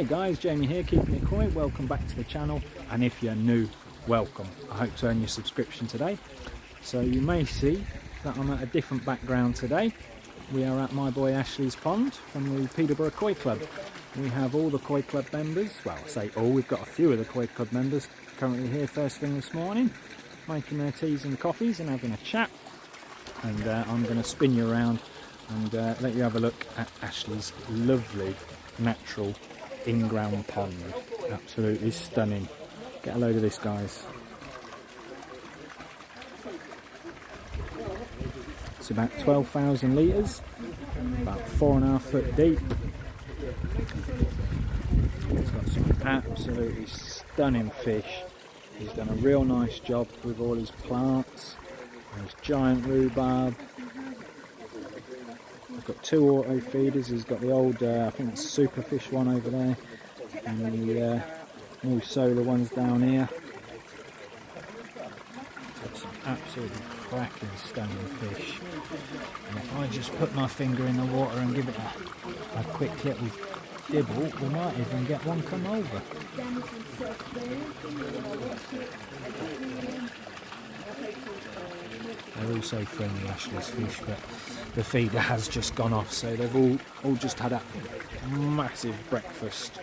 Hey guys, Jamie here, keeping it koi. Welcome back to the channel, and if you're new, welcome. I hope to earn your subscription today. So you may see that I'm at a different background today. We are at my boy Ashley's pond from the Peterborough Koi Club. We have all the Koi Club members, well I say all, we've got a few of the Koi Club members currently here first thing this morning, making their teas and coffees and having a chat. And I'm going to spin you around and let you have a look at Ashley's lovely natural in-ground pond. Absolutely stunning. Get a load of this, guys. It's about 12,000 litres, about 4.5 foot deep. It's got some absolutely stunning fish. He's done a real nice job with all his plants. There's giant rhubarb. I've got 2 auto feeders. He's got the old, I think that's Superfish one over there, and the new solar ones down here. Got some absolutely cracking, stunning fish. And if I just put my finger in the water and give it a quick little dibble, we might even get one come over. They're also friendly, Ashley's fish, but the feeder has just gone off, so they've all just had a massive breakfast.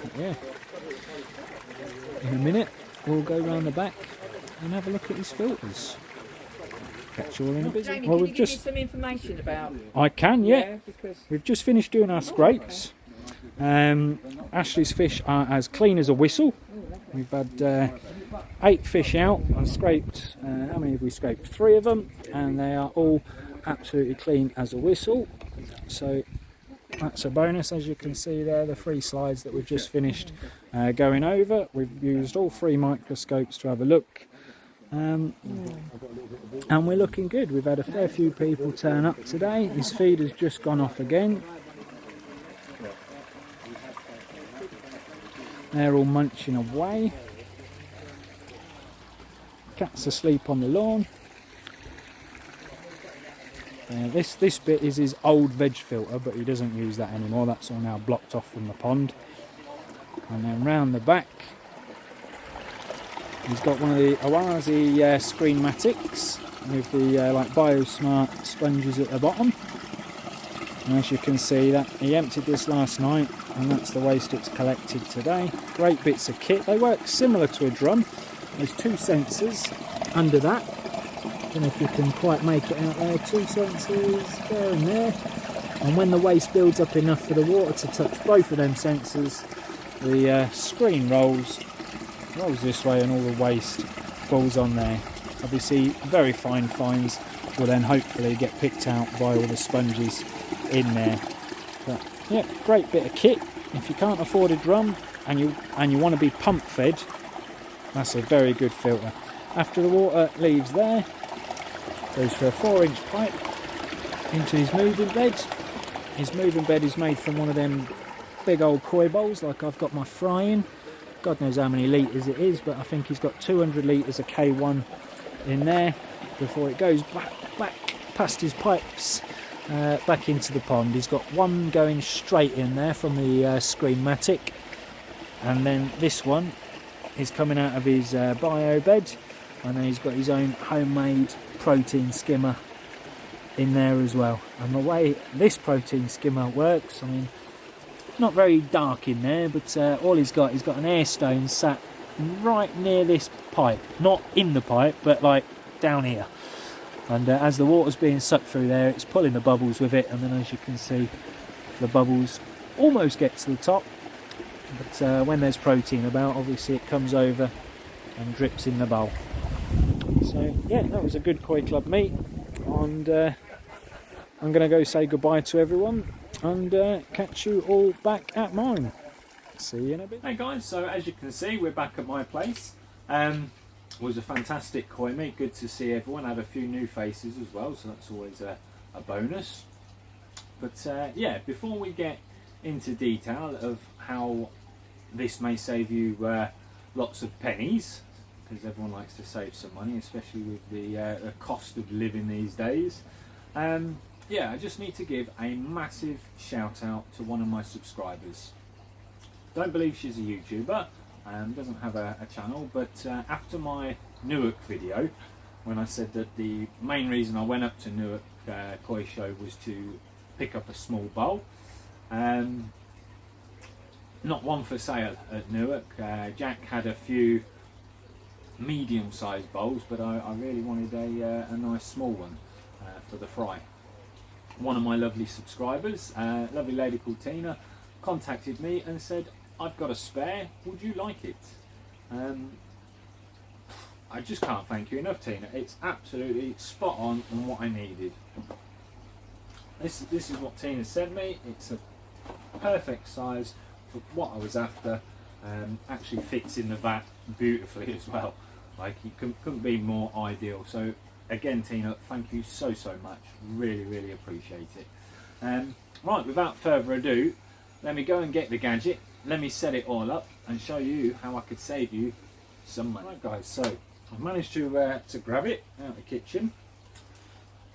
But yeah, in a minute we'll go round the back and have a look at his filters. Catch you all in a bit. Jamie, well, can we've you just give me some information about? I can, yeah. Because We've just finished doing our scrapes. Ashley's fish are as clean as a whistle. We've had 8 fish out and scraped, how many have we scraped? 3 of them, and they are all absolutely clean as a whistle. So that's a bonus. As you can see there, the 3 slides that we've just finished going over. We've used all 3 microscopes to have a look. And we're looking good. We've had a fair few people turn up today. His feed has just gone off again. They're all munching away. Cat's asleep on the lawn. This bit is his old veg filter, but he doesn't use that anymore. That's all now blocked off from the pond. And then round the back, he's got one of the Oazi Screenmatics with the like BioSmart sponges at the bottom. And as you can see, that he emptied this last night, and that's the waste it's collected today. Great bits of kit. They work similar to a drum. There's 2 sensors under that. Don't know if you can quite make it out there. 2 sensors there and there. And when the waste builds up enough for the water to touch both of them sensors, the screen rolls this way and all the waste falls on there. Obviously very fine fines will then hopefully get picked out by all the sponges in there. But yeah, great bit of kit. If you can't afford a drum and you want to be pump fed, that's a very good filter. After the water leaves there, goes for a 4-inch pipe into his moving bed. His moving bed is made from one of them big old koi bowls like I've got my fry in. God knows how many litres it is, but I think he's got 200 litres of K1 in there before it goes back past his pipes back into the pond. He's got one going straight in there from the Screenmatic, and then this one is coming out of his bio bed, and then he's got his own homemade protein skimmer in there as well. And the way this protein skimmer works, I mean, not very dark in there, but all he's got an air stone sat right near this pipe, not in the pipe, but like down here. And as the water's being sucked through there, it's pulling the bubbles with it, and then as you can see, the bubbles almost get to the top. But when there's protein about, obviously it comes over and drips in the bowl. So yeah, that was a good Koi Club meet, and I'm going to go say goodbye to everyone and catch you all back at mine. See you in a bit. Hey guys, so as you can see, we're back at my place. It was a fantastic koi meet. Good to see everyone. Had a few new faces as well, so that's always a bonus. But yeah, before we get into detail of how this may save you lots of pennies, because everyone likes to save some money, especially with the cost of living these days. yeah, I just need to give a massive shout out to one of my subscribers. Don't believe she's a YouTuber, doesn't have a channel, but after my Newark video, when I said that the main reason I went up to Newark Koi Show was to pick up a small bowl, not one for sale at Newark. Jack had a few medium-sized bowls, but I really wanted a nice small one for the fry. One of my lovely subscribers, a lovely lady called Tina, contacted me and said, I've got a spare, would you like it? I just can't thank you enough, Tina. It's absolutely spot on what I needed. This is what Tina sent me. It's a perfect size for what I was after. Actually fits in the vat beautifully as well. Like, it couldn't be more ideal. So again, Tina, thank you so much. Really appreciate it. Right, without further ado, let me go and get the gadget. Let me set it all up and show you how I could save you some money. Right guys, so I've managed to grab it out of the kitchen.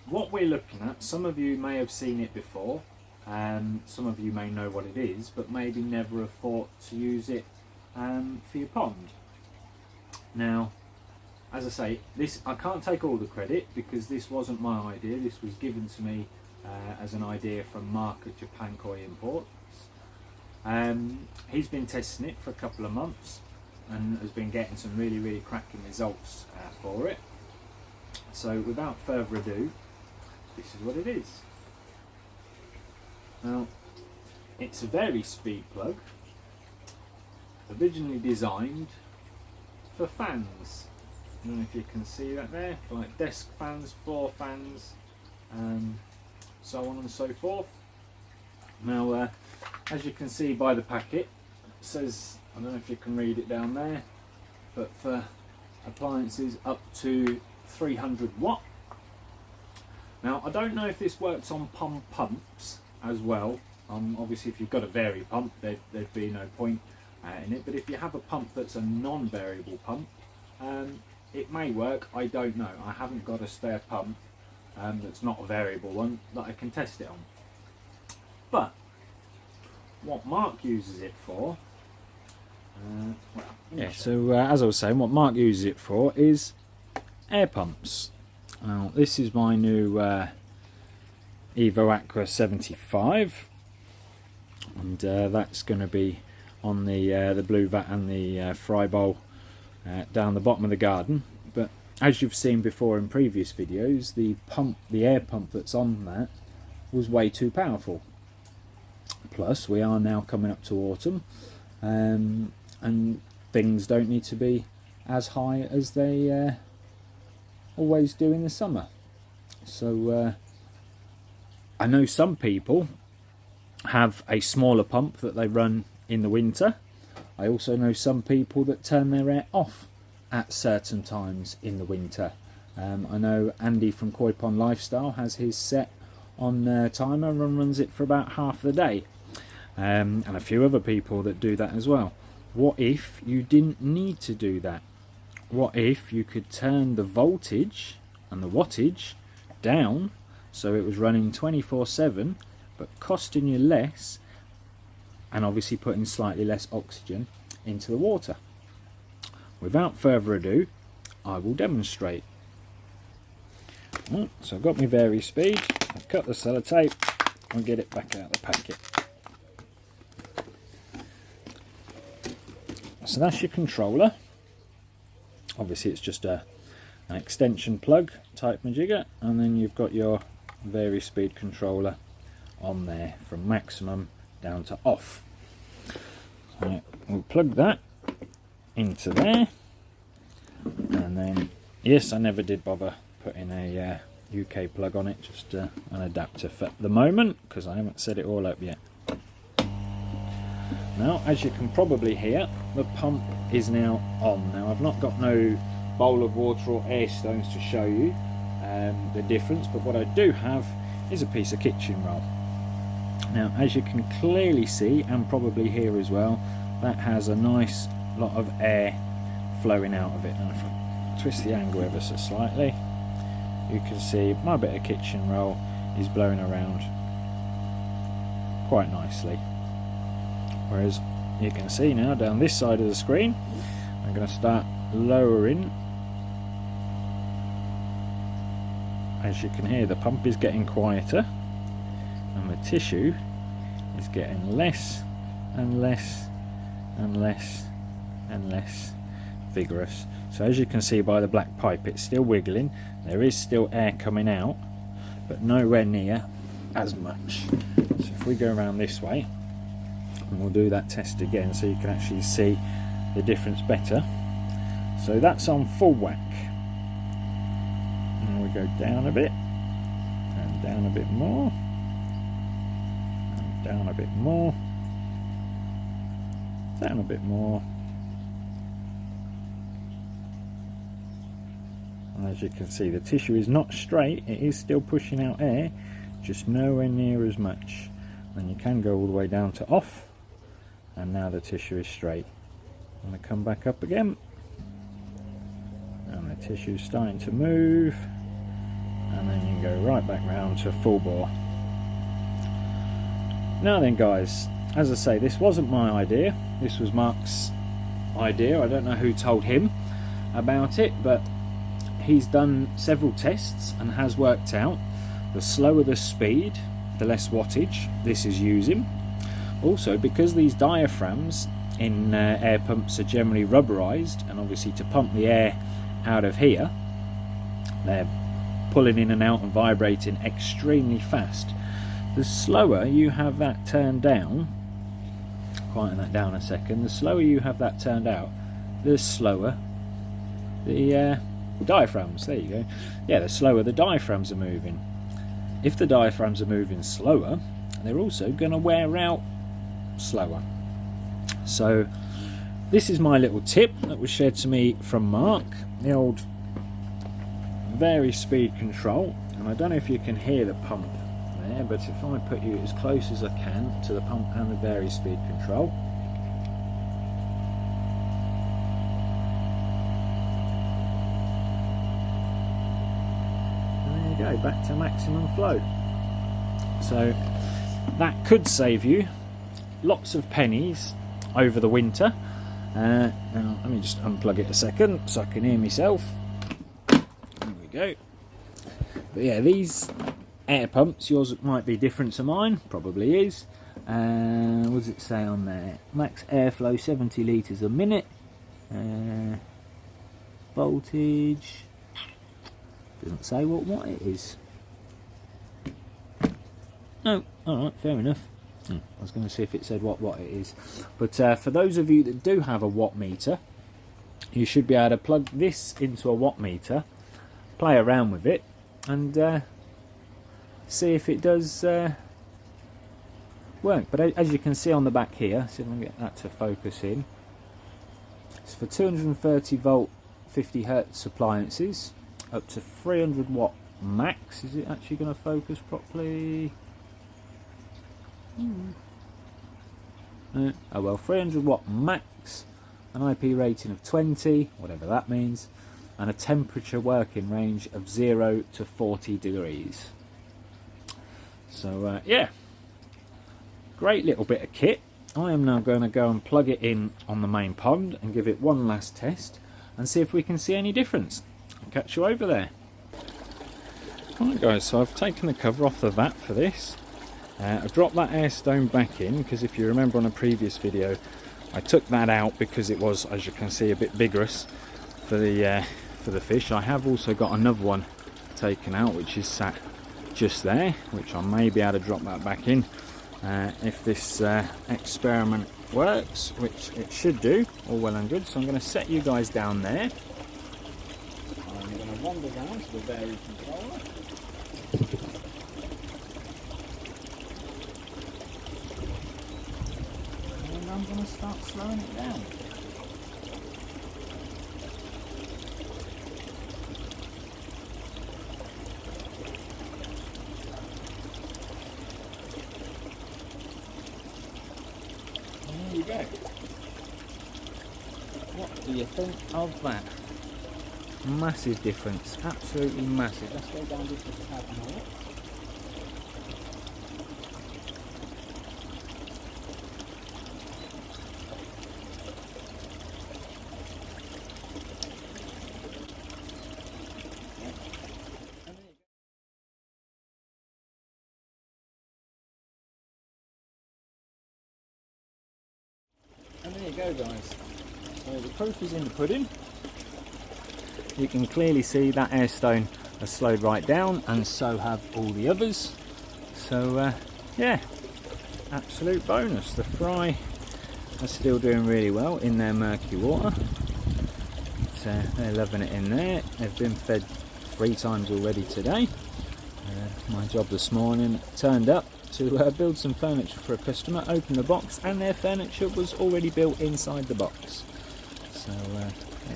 What we're looking at, some of you may have seen it before, some of you may know what it is, but maybe never have thought to use it for your pond. Now, as I say, this I can't take all the credit because this wasn't my idea. This was given to me as an idea from Mark at Japan Koi Imports. He's been testing it for a couple of months and has been getting some really cracking results for it. So without further ado, this is what it is. Now, it's a VariiSpeed plug, originally designed for fans. I don't know if you can see that there, for like desk fans, floor fans, so on and so forth. Now, as you can see by the packet, it says, I don't know if you can read it down there, but for appliances up to 300 watt. Now, I don't know if this works on pumps as well. Obviously, if you've got a Vari pump, there'd be no point in it. But if you have a pump that's a non-variable pump, it may work. I don't know. I haven't got a spare pump that's not a variable one that I can test it on. But what Mark uses it for, so as I was saying, what Mark uses it for is air pumps. Now, this is my new Evo Aqua 75, and that's going to be on the blue vat and the fry bowl down the bottom of the garden. But as you've seen before in previous videos, the air pump that's on that was way too powerful. Plus, we are now coming up to autumn, and things don't need to be as high as they always do in the summer. So I know some people have a smaller pump that they run in the winter. I also know some people that turn their air off at certain times in the winter. I know Andy from Koi Pond Lifestyle has his set on timer and runs it for about half the day. And a few other people that do that as well. What if you didn't need to do that? What if you could turn the voltage and the wattage down so it was running 24/7 but costing you less, and obviously putting slightly less oxygen into the water? Without further ado, I will demonstrate. So I've got my VariiSpeed, I've cut the sellotape and get it back out of the packet. So that's your controller. Obviously it's just an extension plug type majigger, and then you've got your VariiSpeed controller on there from maximum down to off. So we'll plug that into there, and then yes, I never did bother putting a UK plug on it, just an adapter for the moment because I haven't set it all up yet. Now, as you can probably hear, the pump is now on. Now, I've not got no bowl of water or air stones to show you the difference, but what I do have is a piece of kitchen roll. Now, as you can clearly see and probably hear as well, that has a nice lot of air flowing out of it. And if I twist the angle ever so slightly, you can see my bit of kitchen roll is blowing around quite nicely. Whereas you can see now down this side of the screen, I'm going to start lowering. As you can hear, the pump is getting quieter and the tissue is getting less and less and less and less vigorous. So as you can see by the black pipe, it's still wiggling, there is still air coming out, but nowhere near as much. So if we go around this way, and we'll do that test again so you can actually see the difference better. So that's on full whack, and we go down a bit, and down a bit more, and down a bit more, down a bit more. And as you can see, the tissue is not straight, it is still pushing out air, just nowhere near as much. And you can go all the way down to off, and now the tissue is straight. I'm going to come back up again, and the tissue is starting to move, and then you can go right back round to full bore. Now then guys, as I say, this wasn't my idea, this was Mark's idea. I don't know who told him about it, but he's done several tests and has worked out the slower the speed, the less wattage this is using. Also, because these diaphragms in air pumps are generally rubberized, and obviously to pump the air out of here, they're pulling in and out and vibrating extremely fast. The slower you have that turned down, quieten that down a second, the slower you have that turned out, the slower the diaphragms, there you go, yeah, the slower the diaphragms are moving. If the diaphragms are moving slower, they're also going to wear out slower. So this is my little tip that was shared to me from Mark, the old VariiSpeed control, and I don't know if you can hear the pump there, but if I put you as close as I can to the pump and the VariiSpeed control, go back to maximum flow. So that could save you lots of pennies over the winter. Now let me just unplug it a second so I can hear myself. There we go. But yeah, these air pumps, yours might be different to mine, probably is. What does it say on there? Max airflow 70 litres a minute. Voltage doesn't say what it is. No, alright, fair enough. I was going to see if it said what it is. But for those of you that do have a watt meter, you should be able to plug this into a watt meter, play around with it, and see if it does work. But as you can see on the back here, see if I can get that to focus in, it's for 230 volt 50 hertz appliances up to 300 watt max. Is it actually going to focus properly? Oh well, 300 watt max, an IP rating of 20, whatever that means, and a temperature working range of 0 to 40 degrees. So yeah, great little bit of kit. I am now going to go and plug it in on the main pond and give it one last test and see if we can see any difference. I'll catch you over there. Alright guys, so I've taken the cover off the vat for this. I've dropped that air stone back in because if you remember on a previous video I took that out because it was, as you can see, a bit vigorous for the fish. I have also got another one taken out which is sat just there, which I may be able to drop that back in if this experiment works, which it should do, all well and good. So I'm going to set you guys down there. I'm going to wander down to the Vari controller. And I'm going to start slowing it down. There you go. What do you think of that? Massive difference, absolutely massive. Let's go down just a tad more. go, guys. So the proof is in the pudding. You can clearly see that air stone has slowed right down, and so have all the others. So yeah, absolute bonus. The fry are still doing really well in their murky water. So they're loving it in there. They've been fed 3 times already today. My job this morning, turned up to build some furniture for a customer, opened the box, and their furniture was already built inside the box. So yeah,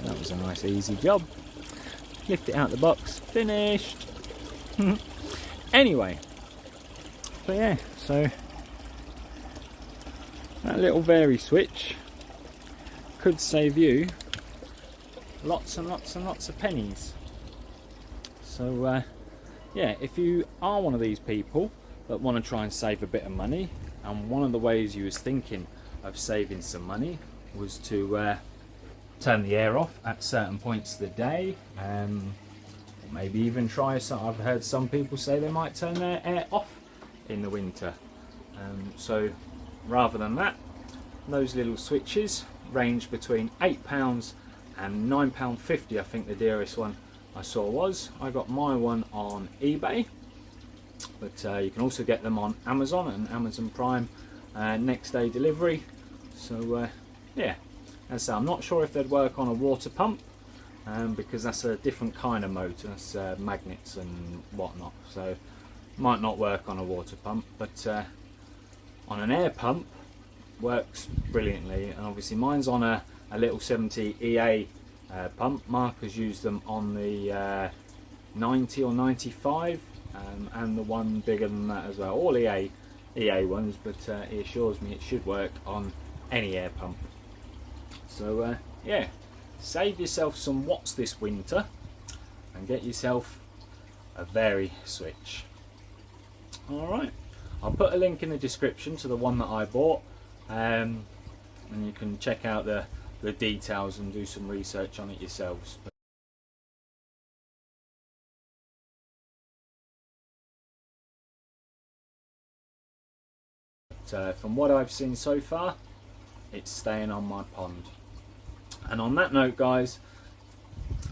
that was a nice easy job. Lift it out the box, finished. Anyway, but yeah, so that little vary switch could save you lots and lots and lots of pennies. So yeah, if you are one of these people that want to try and save a bit of money, and one of the ways you was thinking of saving some money was to turn the air off at certain points of the day, maybe even try some. I've heard some people say they might turn their air off in the winter. So rather than that, those little switches range between £8 and £9.50. I think the dearest one I saw was. I got my one on eBay, but you can also get them on Amazon and Amazon Prime next day delivery. So yeah, as I say, I'm not sure if they'd work on a water pump, because that's a different kind of motor. That's magnets and whatnot, so might not work on a water pump, but on an air pump works brilliantly. And obviously mine's on a little 70 EA pump. Mark has used them on the 90 or 95, and the one bigger than that as well, all EA ones, but he assures me it should work on any air pump. So yeah, save yourself some watts this winter and get yourself a Vari switch. Alright, I'll put a link in the description to the one that I bought, and you can check out the details and do some research on it yourselves. But from what I've seen so far, it's staying on my pond. And on that note, guys,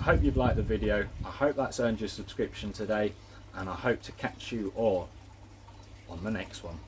I hope you've liked the video. I hope that's earned your subscription today, and I hope to catch you all on the next one.